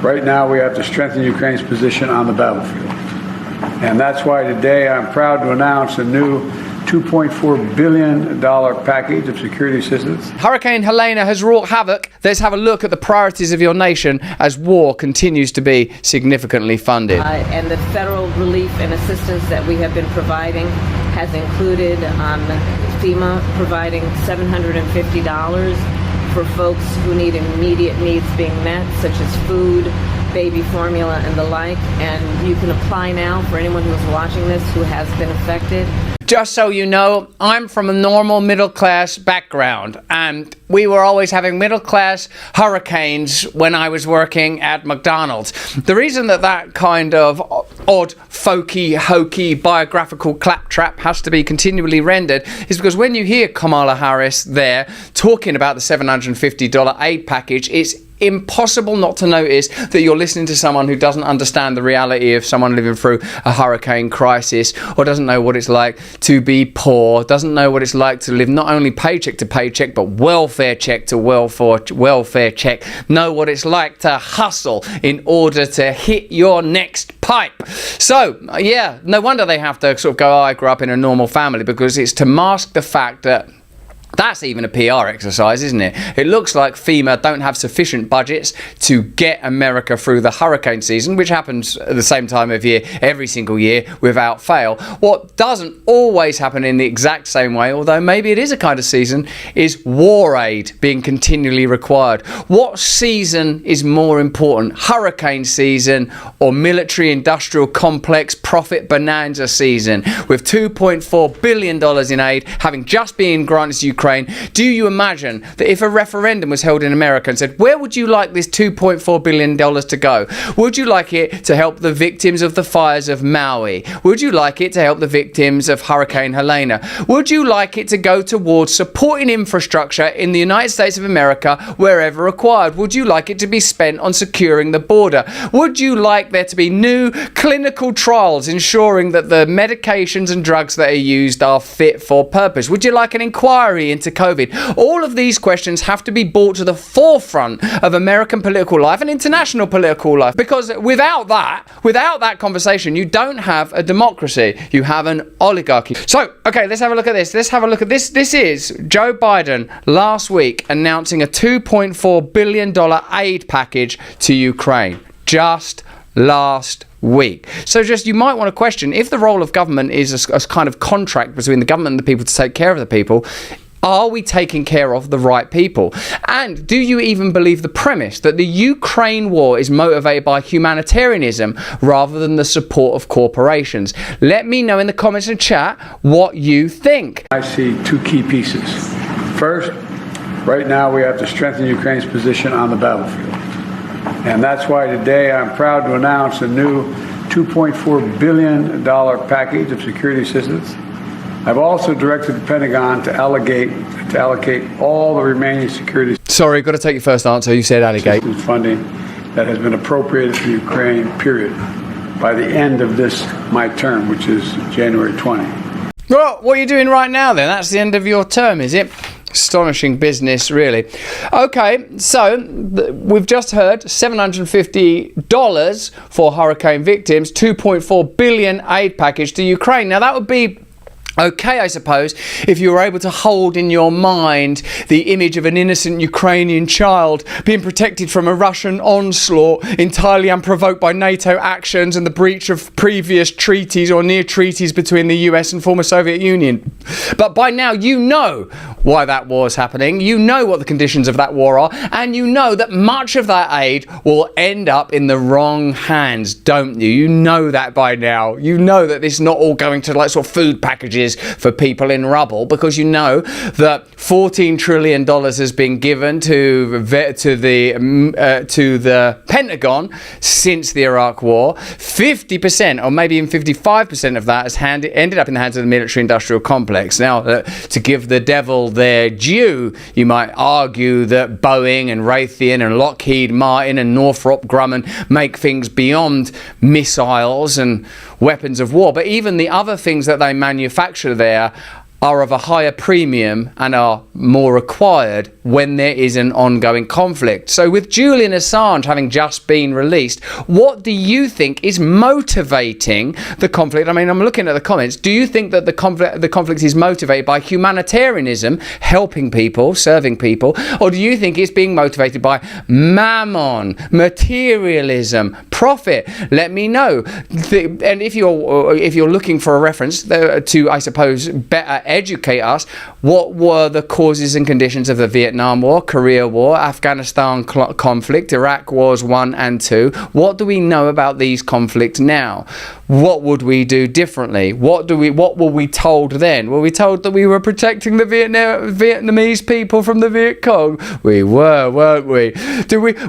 Right now, we have to strengthen Ukraine's position on the battlefield. And that's why today I'm proud to announce a new $2.4 billion package of security assistance. Hurricane Helene has wrought havoc. Let's have a look at the priorities of your nation as war continues to be significantly funded. And the federal relief and assistance that we have been providing has included FEMA providing $750 for folks who need immediate needs being met, such as food, baby formula, and the like. And you can apply now for anyone who's watching this who has been affected. Just so you know, I'm from a normal middle-class background, and we were always having middle-class hurricanes when I was working at McDonald's. The reason that kind of odd, folky, hokey, biographical claptrap has to be continually rendered is because when you hear Kamala Harris there talking about the $750 aid package, it's impossible not to notice that you're listening to someone who doesn't understand the reality of someone living through a hurricane crisis, or doesn't know what it's like to be poor, doesn't know what it's like to live not only paycheck to paycheck but welfare check to welfare check, know what it's like to hustle in order to hit your next pipe. So yeah, no wonder they have to sort of go, oh, I grew up in a normal family, because it's to mask the fact that that's even a PR exercise, isn't it? It looks like FEMA don't have sufficient budgets to get America through the hurricane season, which happens at the same time of year, every single year, without fail. What doesn't always happen in the exact same way, although maybe it is a kind of season, is war aid being continually required. What season is more important? Hurricane season or military-industrial complex profit bonanza season? With $2.4 billion in aid having just been granted to Ukraine, do you imagine that if a referendum was held in America and said, where would you like this $2.4 billion to go? Would you like it to help the victims of the fires of Maui? Would you like it to help the victims of Hurricane Helene? Would you like it to go towards supporting infrastructure in the United States of America wherever required? Would you like it to be spent on securing the border? Would you like there to be new clinical trials ensuring that the medications and drugs that are used are fit for purpose? Would you like an inquiry into COVID? All of these questions have to be brought to the forefront of American political life and international political life, because without that conversation, you don't have a democracy, you have an oligarchy. So, okay, let's have a look at this. This is Joe Biden last week announcing a $2.4 billion aid package to Ukraine. Just last week. So just, you might want to question if the role of government is a kind of contract between the government and the people to take care of the people. Are we taking care of the right people? And do you even believe the premise that the Ukraine war is motivated by humanitarianism rather than the support of corporations? Let me know in the comments and chat what you think. I see two key pieces. First, right now we have to strengthen Ukraine's position on the battlefield. And that's why today I'm proud to announce a new $2.4 billion package of security assistance. I've also directed the Pentagon to allocate all the remaining security. Sorry, got to take your first answer. You said allocate. Funding that has been appropriated for Ukraine, period, by the end of my term, which is January 20. Well, what are you doing right now then? That's the end of your term, is it? Astonishing business, really. Okay, so we've just heard $750 for hurricane victims, $2.4 billion aid package to Ukraine. Now, that would be okay, I suppose, if you were able to hold in your mind the image of an innocent Ukrainian child being protected from a Russian onslaught entirely unprovoked by NATO actions and the breach of previous treaties or near treaties between the US and former Soviet Union. But by now you know why that war is happening, you know what the conditions of that war are, and you know that much of that aid will end up in the wrong hands, don't you? You know that by now. You know that this is not all going to like sort of food packages for people in rubble, because you know that $14 trillion has been given to the Pentagon since the Iraq War. 50% or maybe even 55% of that has ended up in the hands of the military-industrial complex. Now, to give the devil their due, you might argue that Boeing and Raytheon and Lockheed Martin and Northrop Grumman make things beyond missiles and weapons of war, but even the other things that they manufacture there are of a higher premium and are more required when there is an ongoing conflict. So with Julian Assange having just been released, what do you think is motivating the conflict? I mean, I'm looking at the comments. Do you think that the conflict is motivated by humanitarianism, helping people, serving people, or do you think it's being motivated by mammon, materialism, profit? Let me know. And if you're looking for a reference to, I suppose, better educate us, what were the causes and conditions of the Vietnam War, Korea War, Afghanistan conflict, Iraq Wars 1 and 2? What do we know about these conflicts now? What would we do differently? What were we told then? Were we told that we were protecting the Vietnamese people from the Viet Cong? We were, weren't we?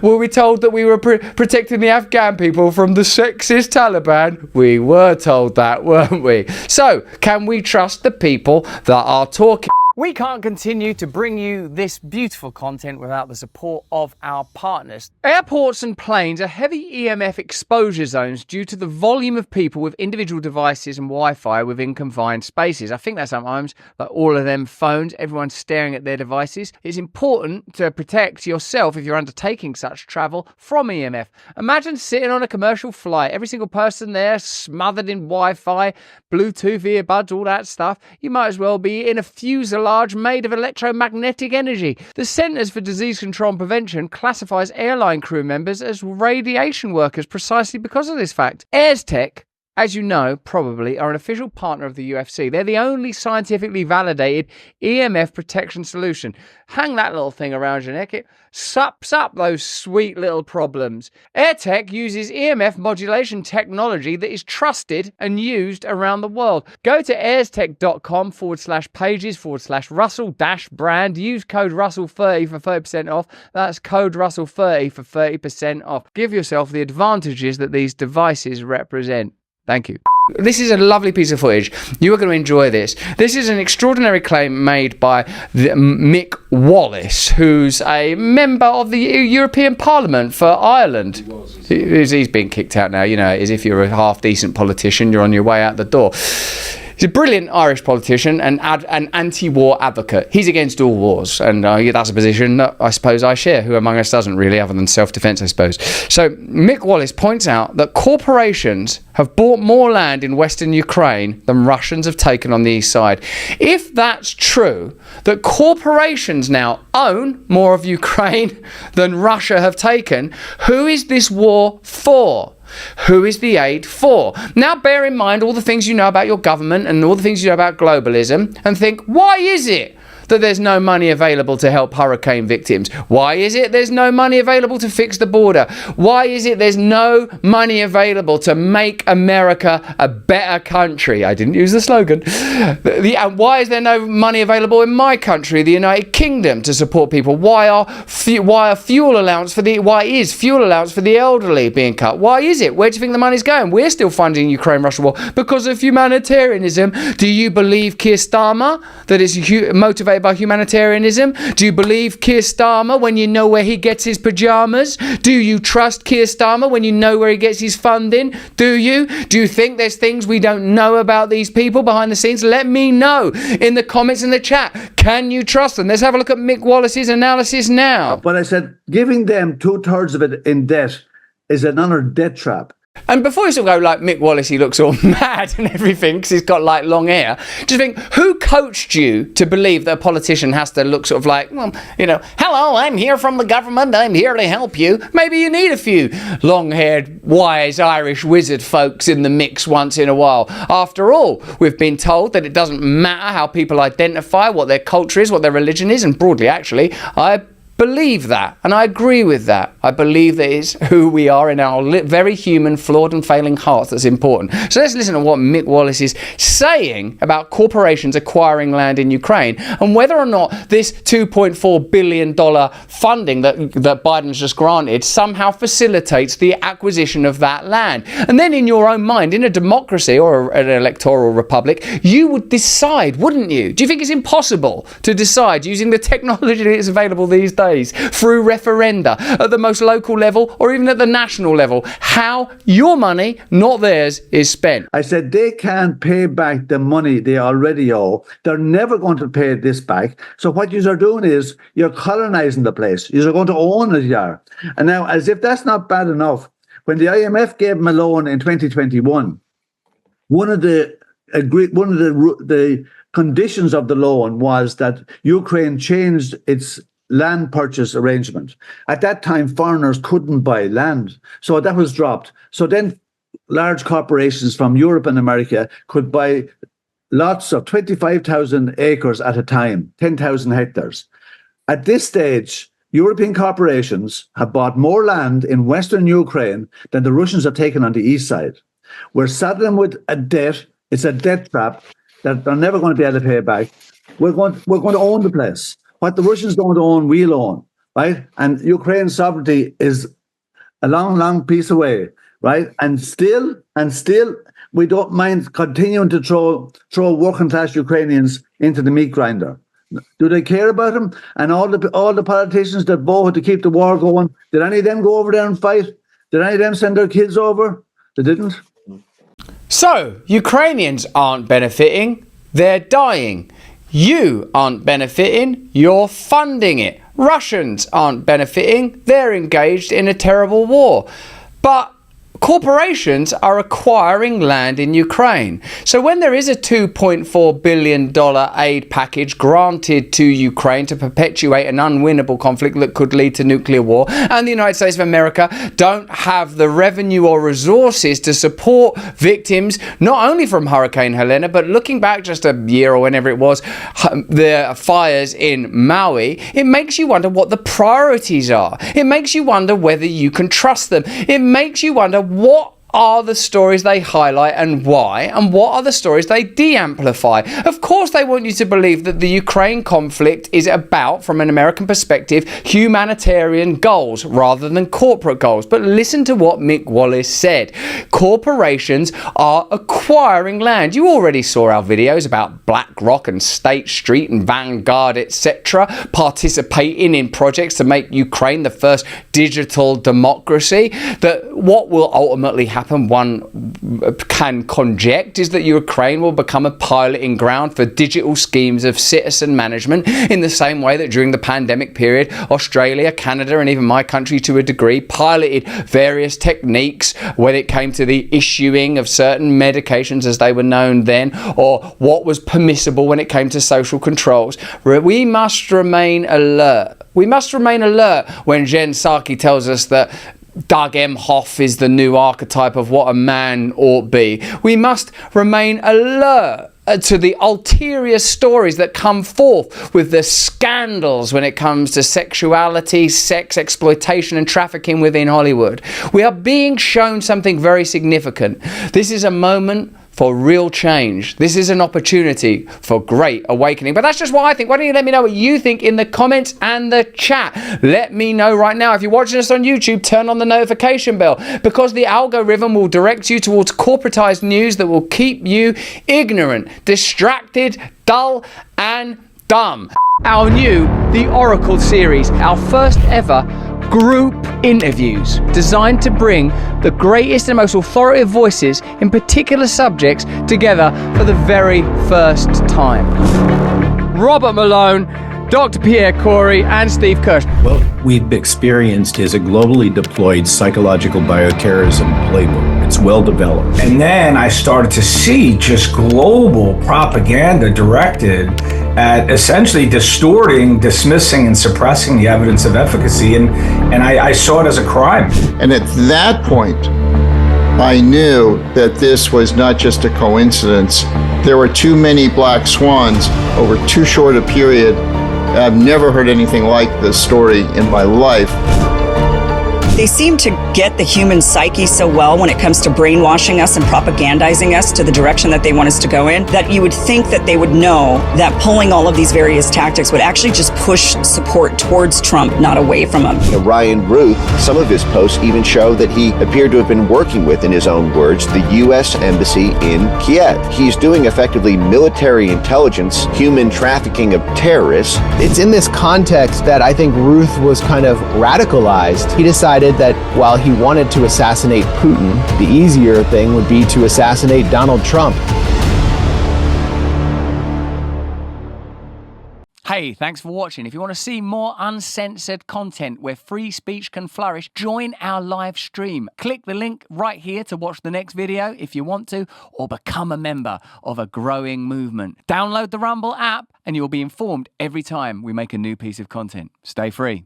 Were we told that we were protecting the Afghan people from the sexist Taliban? We were told that, weren't we? So, can we trust the people that are talking? We can't continue to bring you this beautiful content without the support of our partners. Airports and planes are heavy EMF exposure zones due to the volume of people with individual devices and Wi-Fi within confined spaces. I think that sometimes, like all of them phones, everyone's staring at their devices. It's important to protect yourself if you're undertaking such travel from EMF. Imagine sitting on a commercial flight, every single person there smothered in Wi-Fi, Bluetooth earbuds, all that stuff. You might as well be in a fuselage made of electromagnetic energy. The Centers for Disease Control and Prevention classifies airline crew members as radiation workers precisely because of this fact. Airtech, as you know, probably, are an official partner of the UFC. They're the only scientifically validated EMF protection solution. Hang that little thing around your neck. It sups up those sweet little problems. Airtech uses EMF modulation technology that is trusted and used around the world. Go to airtech.com/pages/Russell-brand. Use code Russell30 for 30% off. That's code Russell30 for 30% off. Give yourself the advantages that these devices represent. Thank you. This is a lovely piece of footage. You are going to enjoy this. This is an extraordinary claim made by Mick Wallace, who's a member of the European Parliament for Ireland. He's been kicked out now, you know, as if you're a half-decent politician, you're on your way out the door. He's a brilliant Irish politician and an anti-war advocate. He's against all wars, and that's a position that I suppose I share. Who among us doesn't, really, other than self-defence, I suppose. So Mick Wallace points out that corporations have bought more land in western Ukraine than Russians have taken on the east side. If that's true, that corporations now own more of Ukraine than Russia have taken, who is this war for? Who is the aid for? Now bear in mind all the things you know about your government and all the things you know about globalism and think, why is it that there's no money available to help hurricane victims? Why is it there's no money available to fix the border? Why is it there's no money available to make America a better country? I didn't use the slogan. Why is there no money available in my country, the United Kingdom, to support people? Why is fuel allowance for the elderly being cut? Why is it? Where do you think the money's going? We're still funding Ukraine-Russia war because of humanitarianism. Do you believe Keir Starmer that it's motivated by humanitarianism? Do you believe Keir Starmer when you know where he gets his pajamas? Do you trust Keir Starmer when you know where he gets his funding? Do you? Do you think there's things we don't know about these people behind the scenes? Let me know in the comments in the chat. Can you trust them? Let's have a look at Mick Wallace's analysis now. But I said giving them 2/3 of it in debt is another debt trap. And before you sort of go like Mick Wallace, he looks all mad and everything because he's got like long hair. Just think, who coached you to believe that a politician has to look sort of like, well, you know, hello, I'm here from the government, I'm here to help you. Maybe you need a few long-haired, wise Irish wizard folks in the mix once in a while. After all, we've been told that it doesn't matter how people identify, what their culture is, what their religion is, and broadly, actually, I believe that, and I agree with that. I believe that it's who we are in our very human, flawed and failing hearts that's important. So let's listen to what Mick Wallace is saying about corporations acquiring land in Ukraine and whether or not this $2.4 billion funding that Biden's just granted somehow facilitates the acquisition of that land. And then in your own mind, in a democracy or an electoral republic, you would decide, wouldn't you? Do you think it's impossible to decide using the technology that's available these days days, through referenda, at the most local level or even at the national level, how your money, not theirs, is spent. I said they can't pay back the money they already owe. They're never going to pay this back. So what you are doing is you're colonizing the place. You're going to own it here. And now, as if that's not bad enough, when the IMF gave them a loan in 2021, one of the conditions of the loan was that Ukraine changed its land purchase arrangement. At that time, foreigners couldn't buy land, so that was dropped. So then large corporations from Europe and America could buy lots of 25,000 acres at a time, 10,000 hectares. At this stage, European corporations have bought more land in Western Ukraine than the Russians have taken on the east side. We're saddling them with a debt. It's a debt trap that they're never going to be able to pay back. We're going to own the place. What the Russians don't own, we'll own, right? And Ukraine's sovereignty is a long, long piece away, right? And still, we don't mind continuing to throw working class Ukrainians into the meat grinder. Do they care about them? And all the politicians that voted to keep the war going, did any of them go over there and fight? Did any of them send their kids over? They didn't. So, Ukrainians aren't benefiting, they're dying. You aren't benefiting, you're funding it. Russians aren't benefiting, they're engaged in a terrible war. But corporations are acquiring land in Ukraine. So when there is a $2.4 billion aid package granted to Ukraine to perpetuate an unwinnable conflict that could lead to nuclear war, and the United States of America don't have the revenue or resources to support victims, not only from Hurricane Helena, but looking back just a year or whenever it was, the fires in Maui, it makes you wonder what the priorities are. It makes you wonder whether you can trust them. It makes you wonder what are the stories they highlight and why, and what are the stories they de-amplify. Of course they want you to believe that the Ukraine conflict is about, from an American perspective, humanitarian goals rather than corporate goals. But listen to what Mick Wallace said. Corporations are acquiring land. You already saw our videos about BlackRock and State Street and Vanguard, etc., participating in projects to make Ukraine the first digital democracy. That what will ultimately happen, one can conject, is that Ukraine will become a piloting ground for digital schemes of citizen management, in the same way that during the pandemic period, Australia, Canada, and even my country to a degree piloted various techniques when it came to the issuing of certain medications as they were known then, or what was permissible when it came to social controls. We must remain alert. We must remain alert when Jen Psaki tells us that Doug Emhoff is the new archetype of what a man ought be. We must remain alert to the ulterior stories that come forth with the scandals when it comes to sexuality, sex exploitation and trafficking within Hollywood. We are being shown something very significant. This is a moment for real change. This is an opportunity for great awakening. But that's just what I think. Why don't you let me know what you think in the comments and the chat? Let me know right now. If you're watching us on YouTube, turn on the notification bell, because the algorithm will direct you towards corporatized news that will keep you ignorant, distracted, dull, and dumb. Our new The Oracle series, our first ever group interviews designed to bring the greatest and most authoritative voices in particular subjects together for the very first time. Robert Malone, Dr. Pierre Corey, and Steve Kirsch. What we've experienced is a globally deployed psychological bioterrorism playbook. It's well developed. And then I started to see just global propaganda directed at essentially distorting, dismissing, and suppressing the evidence of efficacy. And I saw it as a crime. And at that point, I knew that this was not just a coincidence. There were too many black swans over too short a period. I've never heard anything like this story in my life. They seem to get the human psyche so well when it comes to brainwashing us and propagandizing us to the direction that they want us to go in, that you would think that they would know that pulling all of these various tactics would actually just push support towards Trump, not away from him. Ryan Ruth, some of his posts even show that he appeared to have been working with, in his own words, the U.S. Embassy in Kiev. He's doing effectively military intelligence, human trafficking of terrorists. It's in this context that I think Ruth was kind of radicalized. He decided that while he wanted to assassinate Putin, the easier thing would be to assassinate Donald Trump. Hey, thanks for watching. If you want to see more uncensored content where free speech can flourish, join our live stream. Click the link right here to watch the next video if you want to, or become a member of a growing movement. Download the Rumble app and you'll be informed every time we make a new piece of content. Stay free.